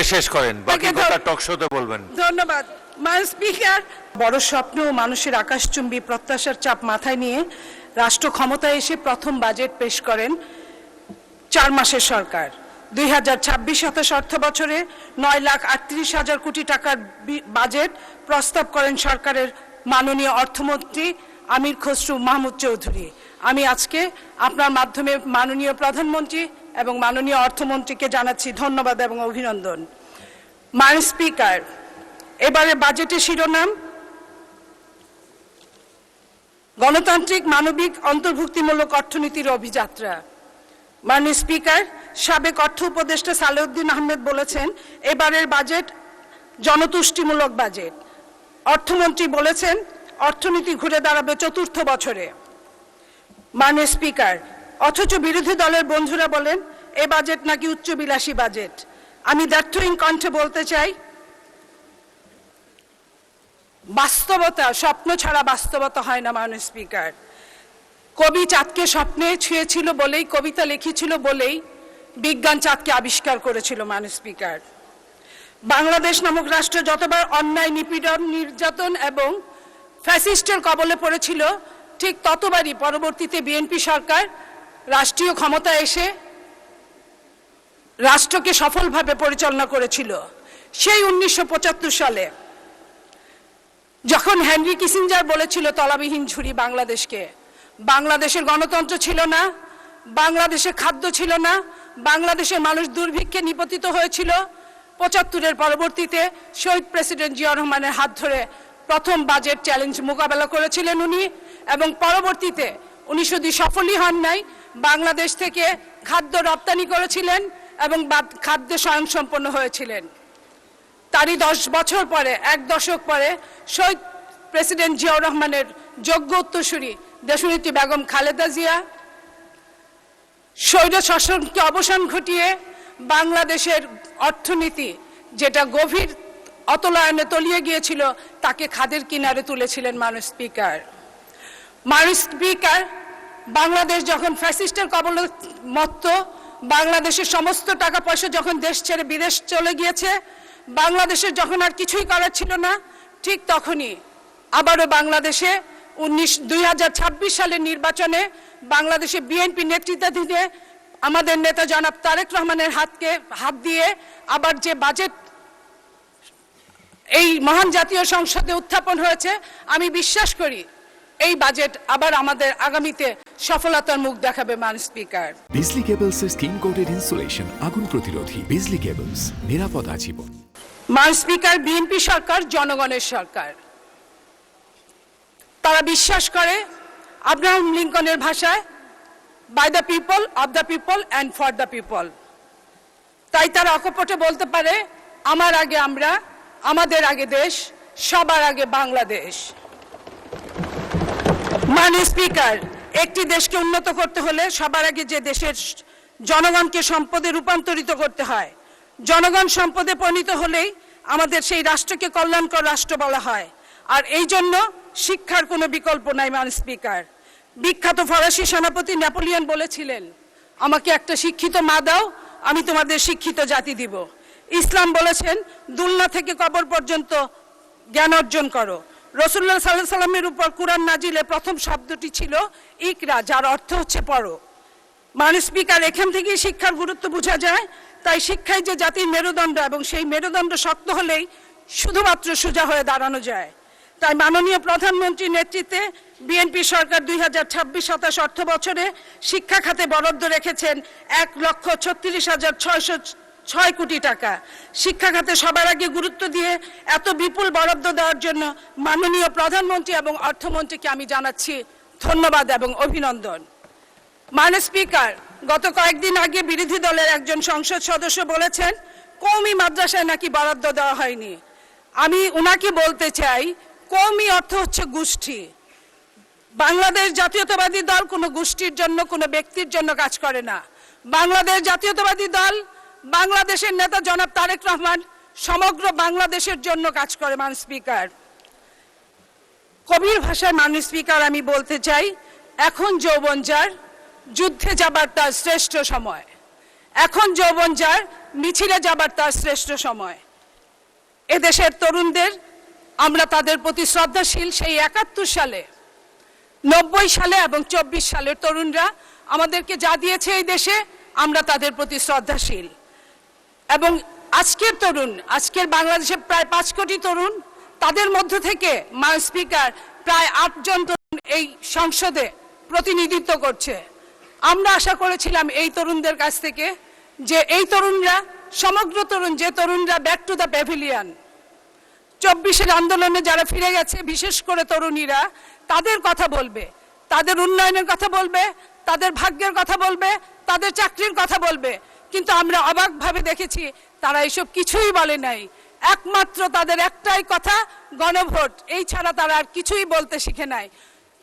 দিয়ে শেষ করেন, বাকি কথা টক শোতে বলবেন। ধন্যবাদ মাননীয় স্পিকার। বড় স্বপ্ন ও মানুষের আকাশচুম্বী প্রত্যাশার চাপ মাথায় নিয়ে রাষ্ট্র ক্ষমতায় এসে প্রথম বাজেট পেশ করেন 4 মাসের সরকার। 2026-27 অর্থ বছরে 9,38,000 কোটি টাকার বাজেট প্রস্তাব করেন সরকারের মাননীয় অর্থমন্ত্রী আমির খসরু মাহমুদ চৌধুরী। আমি আজকে আপনার মাধ্যমে মাননীয় প্রধানমন্ত্রী এবং মাননীয় অর্থমন্ত্রীকে জানাচ্ছি ধন্যবাদ এবং অভিনন্দন। মাননীয় স্পিকার, এবারে বাজেটের শিরোনাম গণতান্ত্রিক মানবিক অন্তর্ভুক্তিমূলক অর্থনীতির অভিযাত্রা। মাননীয় স্পিকার, সাবেক অর্থ উপদেষ্টা সালেউদ্দিন আহমেদ বলেছেন এবারের বাজেট জনতুষ্টিমূলক বাজেট। অর্থমন্ত্রী বলেছেন অর্থনীতি ঘুরে দাঁড়াবে 4র্থ বছরে। মাননীয় স্পিকার, অথচ বিরোধী দলের বন্ধুরা বলেন এ বাজেট নাকি উচ্চবিলাসী বাজেট। আমি দ্ব্যর্থহীন কণ্ঠে বলতে চাই, বাস্তবতা স্বপ্ন ছাড়া বাস্তবতা হয় না। মাননীয় স্পিকার, কবি চাঁদকে স্বপ্নে ছুঁয়েছিল বলেই, কবিতা লিখেছিল বলেই বিজ্ঞান চাঁদকে আবিষ্কার করেছিল। মাননীয় স্পিকার, বাংলাদেশ নামক রাষ্ট্র যতবার অন্যায়, নিপীড়ন, নির্যাতন এবং ফ্যাসিস্টের কবলে পড়েছিল, ঠিক ততবারই পরবর্তীতে বিএনপি সরকার রাষ্ট্রীয় ক্ষমতায় এসে রাষ্ট্রকে সফলভাবে পরিচালনা করেছিল। সেই 1975 সালে যখন হেনরি কিসিঞ্জার বলেছিল তলাবিহীন ঝুড়ি বাংলাদেশকে, বাংলাদেশের গণতন্ত্র ছিল না, বাংলাদেশে খাদ্য ছিল না, বাংলাদেশের মানুষ দুর্ভিক্ষে নিপতিত হয়েছিল। 75-এর পরবর্তীতে শহীদ প্রেসিডেন্ট জিয়া রহমানের হাত ধরে প্রথম বাজেট চ্যালেঞ্জ মোকাবেলা করেছিলেন উনি, এবং পরবর্তীতে উনি শুধু সফলই হন নাই, বাংলাদেশ থেকে খাদ্য রপ্তানি করেছিলেন এবং খাদ্য স্বয়ংসম্পন্ন হয়েছিলেন। তারই 10 বছর পরে, 1 দশক পরে শহীদ প্রেসিডেন্ট জিয়াউর রহমানের যোগ্য উত্তরসূরি দেশনেত্রী বেগম খালেদা জিয়া স্বৈর শাসনকে অবসান ঘটিয়ে বাংলাদেশের অর্থনীতি, যেটা গভীর অতলায়নে তলিয়ে গিয়েছিল, তাকে খাদের কিনারে তুলেছিলেন। মাননীয় স্পিকার, বাংলাদেশ যখন ফ্যাসিস্টের কবলে মত্ত, বাংলাদেশের সমস্ত টাকা পয়সা যখন দেশ ছেড়ে বিদেশ চলে গিয়েছে, বাংলাদেশের যখন আর কিছুই করার ছিল না, ঠিক তখনই আবারও বাংলাদেশে 2026 সালের নির্বাচনে বাংলাদেশে বিএনপি নেতৃত্বাধীনে আমাদের নেতা জনাব তারেক রহমানের হাত দিয়ে আবার যে বাজেট এই মহান জাতীয় সংসদে উত্থাপন হয়েছে, আমি বিশ্বাস করি এই বাজেট আবার আমাদের আগামীতে সফলতার মুখ দেখাবে। মাননীয় স্পিকার, বিজলি কেবলসের স্কিন কোটেড ইনসুলেশন আগুন প্রতিরোধী। বিজলি কেবলস, নিরাপদ আজীবন। মাননীয় স্পিকার, বিএনপি সরকার জনগণের সরকার। তারা বিশ্বাস করে আব্রাহাম লিঙ্কনের ভাষায় by the people, of the people and for the people. তাই তারা অকপটে বলতে পারে আমার আগে আমরা, আমাদের আগে দেশ, সবার আগে বাংলাদেশ। মাননীয় স্পিকার, একটি দেশকে উন্নত করতে হলে সবার আগে যে দেশের জনগণকে সম্পদে রূপান্তরিত করতে হয়, জনগণ সম্পদে পরিণত হলেই আমাদের সেই রাষ্ট্রকে কল্যাণকর রাষ্ট্র বলা হয়। আর এই জন্য শিক্ষার কোনো বিকল্প নাই। মাননীয় স্পিকার, বিখ্যাত ফরাসি সেনাপতি নেপোলিয়ন বলেছিলেন, আমাকে একটা শিক্ষিত মা দাও, আমি তোমাদের শিক্ষিত জাতি দিব। ইসলাম বলেছেন দুলনা থেকে কবর পর্যন্ত জ্ঞান অর্জন করো। রাসূলুল্লাহ সাল্লাল্লাহু আলাইহি ওয়াসাল্লামের উপর কুরআন নাজিলে প্রথম শব্দটি ছিল ইকরা, যার অর্থ হচ্ছে পড়ো। মাননীয় স্পিকার, এখান থেকেই শিক্ষার গুরুত্ব বোঝা যায়। তাই শিক্ষাই যে জাতির মেরুদণ্ড, এবং সেই মেরুদণ্ড শক্ত হলেই শুধুমাত্র সোজা হয়ে দাঁড়ানো যায়। তাই মাননীয় প্রধানমন্ত্রীর নেতৃত্বে বিএনপি সরকার 2026-27 অর্থ বছরে শিক্ষা খাতে বরাদ্দ রেখেছেন 1,36,606 কোটি টাকা। শিক্ষা খাতে সবার আগে গুরুত্ব দিয়ে এত বিপুল বরাদ্দ দেওয়ার জন্য মাননীয় প্রধানমন্ত্রী এবং অর্থমন্ত্রীকে আমি জানাচ্ছি ধন্যবাদ এবং অভিনন্দন। মাননীয় স্পিকার, গত কয়েকদিন আগে বিরোধী দলের একজন সংসদ সদস্য বলেছেন কওমি মাদ্রাসায় নাকি বরাদ্দ দেওয়া হয়নি। আমি উনাকে বলতে চাই, কওমি অর্থ হচ্ছে গোষ্ঠী। বাংলাদেশ জাতীয়তাবাদী দল কোনো গোষ্ঠীর জন্য, কোনো ব্যক্তির জন্য কাজ করে না। বাংলাদেশ জাতীয়তাবাদী দল, বাংলাদেশের নেতা জনাব তারেক রহমান সমগ্র বাংলাদেশের জন্য কাজ করে। মাননীয় স্পিকার, কবির ভাষায় মাননীয় স্পিকার আমি বলতে চাই, এখন যৌবন যার, যুদ্ধে যাবার তার শ্রেষ্ঠ সময়। এখন যৌবন যার, মিছিলে যাবার তার শ্রেষ্ঠ সময়। এদেশের তরুণদের আমরা তাদের প্রতি শ্রদ্ধাশীল। সেই 71 সালে, 90 সালে এবং 24 সালের তরুণরা আমাদেরকে যা দিয়েছে এই দেশে, আমরা তাদের প্রতি শ্রদ্ধাশীল। এবং আজকের তরুণ, আজকের বাংলাদেশে প্রায় 5 কোটি তরুণ, তাদের মধ্য থেকে মাননীয় স্পিকার প্রায় 8 জন তরুণ এই সংসদে প্রতিনিধিত্ব করছে। আমরা আশা করেছিলাম এই তরুণদের কাছ থেকে যে এই তরুণরা, সমগ্র তরুণ, যে তরুণরা ব্যাক টু দ্য প্যাভিলিয়ন, 24-এর আন্দোলনে যারা ফিরে গেছে, বিশেষ করে তরুণীরা, তাদের কথা বলবে, তাদের উন্নয়নের কথা বলবে, তাদের ভাগ্যের কথা বলবে, তাদের চাকরির কথা বলবে। কিন্তু আমরা অবাকভাবে দেখেছি তারা এসব কিছুই বলে নাই। একমাত্র তাদের একটাই কথা, গণভোট। এই ছাড়া তারা আর কিছুই বলতে শিখে নাই।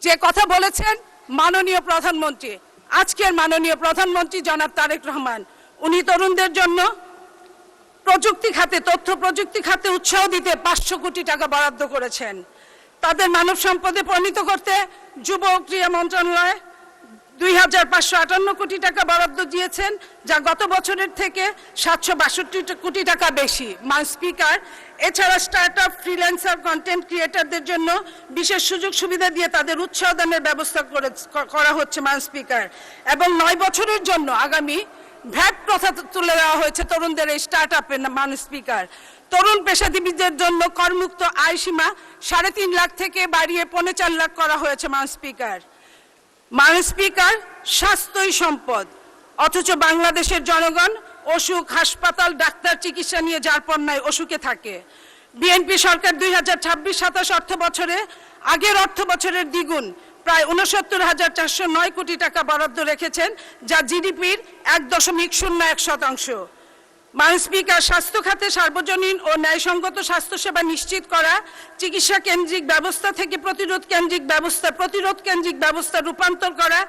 যে কথা বলেছেন মাননীয় প্রধানমন্ত্রী, আজকের মাননীয় প্রধানমন্ত্রী জনাব তারেক রহমান, উনি তরুণদের জন্য প্রযুক্তি খাতে, তথ্য প্রযুক্তি খাতে উৎসাহ দিতে 500 কোটি টাকা বরাদ্দ করেছেন। তাদের মানব সম্পদে পরিণত করতে যুব ও ক্রীড়া মন্ত্রণালয় 2558 কোটি টাকা বরাদ্দ দিয়েছেন, যা গত বছরের থেকে 762 কোটি টাকা বেশি। মাননীয় স্পিকার, এছাড়া স্টার্টআপ, ফ্রিল্যান্সার, কন্টেন্ট ক্রিয়েটরদের জন্য বিশেষ সুযোগ সুবিধা দিয়ে তাদের উৎসাহ দানের ব্যবস্থা করা হচ্ছে মাননীয় স্পিকার। এবং 9 বছরের জন্য আগামী ভ্যাট প্রথা তুলে দেওয়া হয়েছে তরুণদের এই স্টার্টআপের। মাননীয় স্পিকার, তরুণ পেশাজীবীদের জন্য করমুক্ত আয় সীমা 3.5 লাখ থেকে বাড়িয়ে 4.5 লাখ করা হয়েছে। মাননীয় স্পিকার, মাননীয় স্পিকার, স্বাস্থ্যই সম্পদ, অথচ বাংলাদেশের জনগণ অসুখ, হাসপাতাল, ডাক্তার, চিকিৎসা নিয়ে যারপরনায় অসুখে থাকে। বিএনপি সরকার 2026-27 অর্থ বছরে আগের অর্থ বছরের দ্বিগুণ, প্রায় 69,409 কোটি টাকা বরাদ্দ রেখেছেন, যা জিডিপির 1.01%। মাননীয় স্পিকার, স্বাস্থ্য খাতে সার্বজনীন ও ন্যায়সঙ্গত স্বাস্থ্যসেবা নিশ্চিত করা, চিকিৎসা কেন্দ্রিক ব্যবস্থা থেকে প্রতিরোধ কেন্দ্রিক ব্যবস্থা রূপান্তর করা,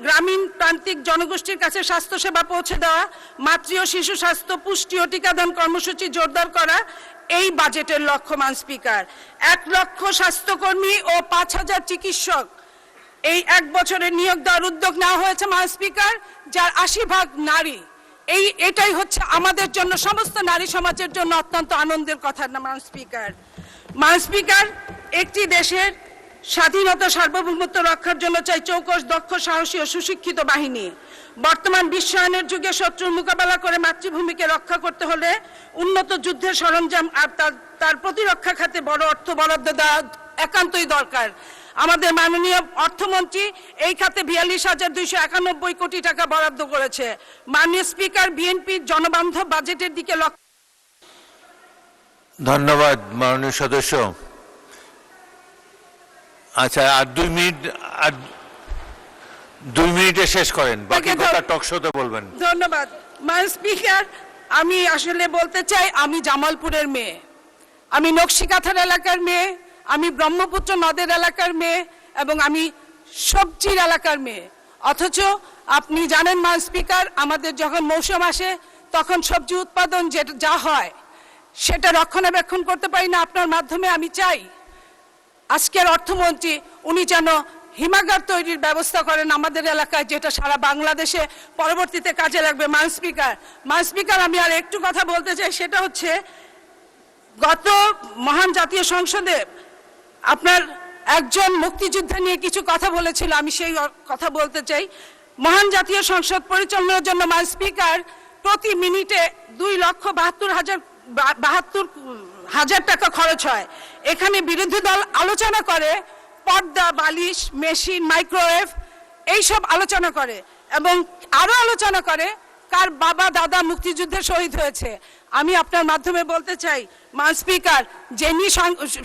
গ্রামীণ প্রান্তিক জনগোষ্ঠীর কাছে স্বাস্থ্যসেবা পৌঁছে দেওয়া, মাতৃ ও শিশু স্বাস্থ্য, পুষ্টি ও টিকাদান কর্মসূচি জোরদার করা এই বাজেটের লক্ষ্য। মাননীয় স্পিকার, 1 লক্ষ স্বাস্থ্যকর্মী ও 5,000 চিকিৎসক এই 1 বছরে নিয়োগ দেওয়ার উদ্যোগ নেওয়া হয়েছে। মাননীয় স্পিকার, যার 80% নারী। এটাই হচ্ছে আমাদের জন্য, সমস্ত নারী সমাজের জন্য অত্যন্ত আনন্দের কথা। না মাননীয় স্পিকার, মাননীয় স্পিকার, একটি দেশের স্বাধীনতা, সার্বভৌমত্ব রক্ষার জন্য চাই চৌকস, দক্ষ, সাহসী ও সুশিক্ষিত বাহিনী। বর্তমান বিশ্বায়নের যুগে শত্রুর মোকাবেলা করে মাতৃভূমিকে রক্ষা করতে হলে উন্নত যুদ্ধের সরঞ্জাম আর তার প্রতিরক্ষা খাতে বড় অর্থ বরাদ্দ দেওয়া একান্তই দরকার। আমাদের মাননীয় অর্থমন্ত্রী এই খাতে 42,291 কোটি টাকা বরাদ্দ করেছে। মাননীয় স্পিকার, বিএনপির জনবান্ধব বাজেটের দিকে লক্ষ্য। ধন্যবাদ মাননীয় সদস্য। আচ্ছা, আর 2 মিনিটে শেষ করেন, বাকি কথা টক শোতে বলবেন। ধন্যবাদ মাননীয় স্পিকার। আমি আসলে বলতে চাই, আমি জামালপুরের মেয়ে, আমি নকশিকাথার এলাকার মেয়ে, আমি ব্রহ্মপুত্র নদের এলাকার মেয়ে এবং আমি সবজির এলাকার মেয়ে। অথচ আপনি জানেন মাননীয় স্পিকার, আমাদের যখন মৌসুম আসে তখন সবজি উৎপাদন যা হয় সেটা রক্ষণাবেক্ষণ করতে পারি না। আপনার মাধ্যমে আমি চাই আজকের অর্থমন্ত্রী উনি যেন হিমাগার তৈরির ব্যবস্থা করেন আমাদের এলাকায়, যেটা সারা বাংলাদেশে পরবর্তীতে কাজে লাগবে। মাননীয় স্পিকার, আমি আর একটু কথা বলতে চাই, সেটা হচ্ছে গত মহান জাতীয় সংসদে আপনার একজন মুক্তিযোদ্ধা নিয়ে কিছু কথা বলেছিল, আমি সেই কথা বলতে চাই। মহান জাতীয় সংসদ পরিচালনার জন্য মাননীয় স্পিকার, প্রতি মিনিটে 2,72,000 টাকা খরচ হয়। এখানে বিরোধী দল আলোচনা করে পর্দা, বালিশ, মেশিন, মাইক্রোওয়েভ এইসব আলোচনা করে এবং আরো আলোচনা করে কার বাবা দাদা মুক্তিযুদ্ধে শহীদ হয়েছে। আমি আপনার মাধ্যমে বলতে চাই মাননীয় স্পিকার, যিনি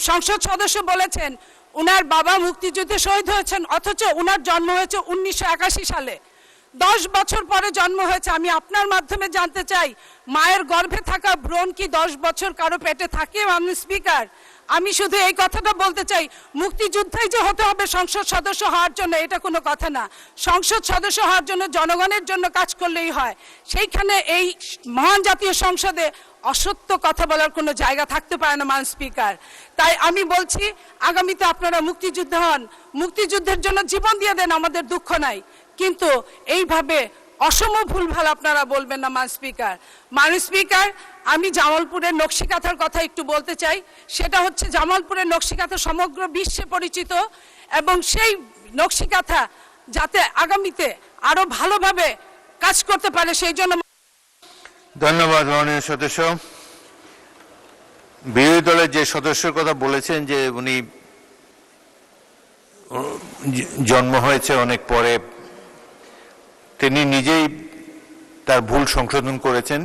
সংসদ সদস্য বলেছেন উনার বাবা মুক্তিযুদ্ধে শহীদ হয়েছেন, অথচ উনার জন্ম হয়েছে 1981 সালে, 10 বছর পরে জন্ম হয়েছে। আমি আপনার মাধ্যমে জানতে চাই, মায়ের গর্ভে থাকা ভ্রূণ কি 10 বছর কারো পেটে থাকে? মাননীয় স্পিকার, আমি শুধু এই কথাটা বলতে চাই, মুক্তিযোদ্ধাই যে হতে হবে সংসদ সদস্য হওয়ার জন্য এটা কোনো কথা না। সংসদ সদস্য হওয়ার জন্য জনগণের জন্য কাজ করলেই হয়। সেইখানে এই মহান জাতীয় সংসদে অসত্য কথা বলার কোনো জায়গা থাকতে পারে না মাননীয় স্পিকার। তাই আমি বলছি, আগামীতে আপনারা মুক্তিযোদ্ধা হন, মুক্তিযুদ্ধের জন্য জীবন দিয়ে দেন, আমাদের দুঃখ নাই, কিন্তু এইভাবে অসম ভুলভাল আপনারা বলবেন না মান স্পিকার। মান স্পিকার, আমি জামালপুরের নকশিকাঁথার কথা একটু বলতে চাই। সেটা হচ্ছে জামালপুরের নকশিকাঁথা সমগ্র বিশ্বে পরিচিত, এবং সেই নকশিকাঁথা যাতে আগামীতে আরো ভালোভাবে কাজ করতে পারে সেই জন্য। ধন্যবাদ মাননীয় সদস্য। বিরোধী দলের যে সদস্যের কথা বলেছেন যে উনি জন্ম হয়েছে অনেক পরে, তিনি নিজেই তার ভুল সংশোধন করেছেন।